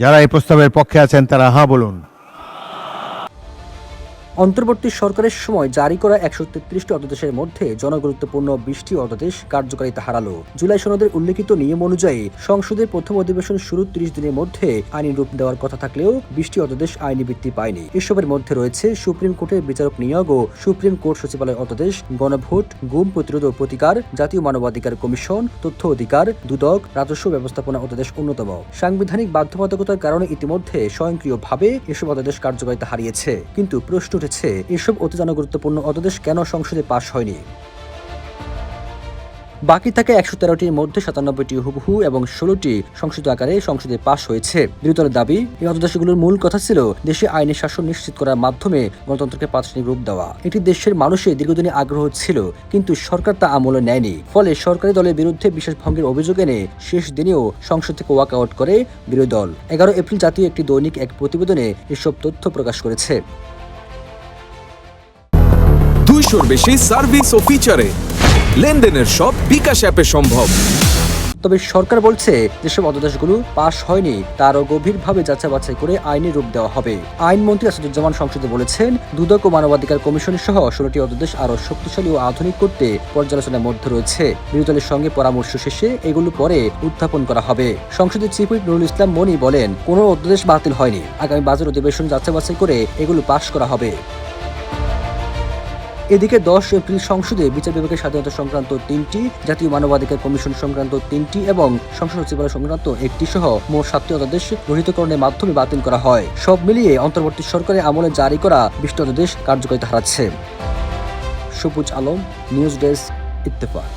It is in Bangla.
যারা এই প্রস্তাবের পক্ষে আছেন তারা হ্যাঁ বলুন। অন্তর্বর্তী সরকারের সময় জারি করা ১৩৩টি অধ্যাদেশের মধ্যে জনগুরুত্বপূর্ণ ২০টি অধ্যাদেশ কার্যকারিতা হারালো। জুলাই সনদের উল্লেখিত নিয়ম অনুযায়ী সংসদের প্রথম অধিবেশন শুরু ৩০ দিনের মধ্যে আইনি রূপ দেওয়ার কথা থাকলেও ২০টি অধ্যাদেশ আইনি ভিত্তি পায়নি। এসবের মধ্যে রয়েছে সুপ্রিম কোর্টের বিচারক নিয়োগ ও সুপ্রিম কোর্ট সচিবালয় অধ্যাদেশ, গণভোট, গুম প্রতিরোধ ও প্রতিকার, জাতীয় মানবাধিকার কমিশন, তথ্য অধিকার, দুদক, রাজস্ব ব্যবস্থাপনা অধ্যাদেশ অন্যতম। সাংবিধানিক বাধ্যবাধকতার কারণে ইতিমধ্যে স্বয়ংক্রিয়ভাবে এসব অধ্যাদেশ কার্যকারিতা হারিয়েছে। কিন্তু প্রশ্ন উঠেছে, এসব অতি জনগুরুত্বপূর্ণ অধ্যাদেশ কেন সংসদে পাশ হয়নি? বাকি থাকা ১১৩টির মধ্যে ৯৭টি হুবহু এবং ১৬টি সংশোধিত আকারে সংসদে পাশ হয়েছে। বিরোধী দলের দাবি, এই অধ্যাদেশগুলোর মূল কথা ছিল দেশে আইনের শাসন নিশ্চিত করার মাধ্যমে গণতন্ত্রকে প্রাতিষ্ঠানিক রূপ দেওয়া। এটি দেশের মানুষের দীর্ঘদিনের আগ্রহ ছিল, কিন্তু সরকার তা আমলে নেয়নি। ফলে সরকারি দলের বিরুদ্ধে বিশেষ ভঙ্গের অভিযোগ এনে শেষ দিনেও সংসদ থেকে ওয়াক আউট করে বিরোধী দল। ১১ এপ্রিল জাতীয় একটি দৈনিক এক প্রতিবেদনে এসব তথ্য প্রকাশ করেছে। ২০০-র বেশি সার্ভিস ও ফিচারে লেনদেনের সব বিকাশ অ্যাপে সম্ভব। তবে সরকার বলছে, যেসব অধ্যাদেশগুলো পাশ হয়নি তারও গভীরভাবে যাচাই বাছাই করে আইনি রূপ দেওয়া হবে। আইনমন্ত্রী আসাদুজ্জামান সংসদে বলেছেন, দুদক ও মানবাধিকার কমিশন সহ ১৬টি অধ্যাদেশ আরও শক্তিশালী ও আধুনিক করতে পর্যালোচনার মধ্যে রয়েছে। বিরোধী দলের সঙ্গে পরামর্শ শেষে এগুলো পরে উত্থাপন করা হবে। সংসদের চিফ হুইপ নুরুল ইসলাম মনি বলেন, কোনো অধ্যাদেশ বাতিল হয়নি, আগামী বাজেট অধিবেশন যাচাই বাছাই করে এগুলো পাশ করা হবে। এদিকে ১০ এপ্রিল সংসদে বিচার বিভাগের স্বাধীনতা সংক্রান্ত ৩টি, জাতীয় মানবাধিকার কমিশন সংক্রান্ত 3টি এবং সংসদ সচিবালয় সংক্রান্ত 1টি সহ মোট 7টি অধ্যাদেশ গৃহীতকরণের মাধ্যমে বাতিল করা হয়। সব মিলিয়ে অন্তর্বর্তী সরকারের আমলে জারি করা 20টি অধ্যাদেশ কার্যকারিতা হারাচ্ছে। সবুজ আলম, নিউজ ডেস্ক, ইত্তেফাক।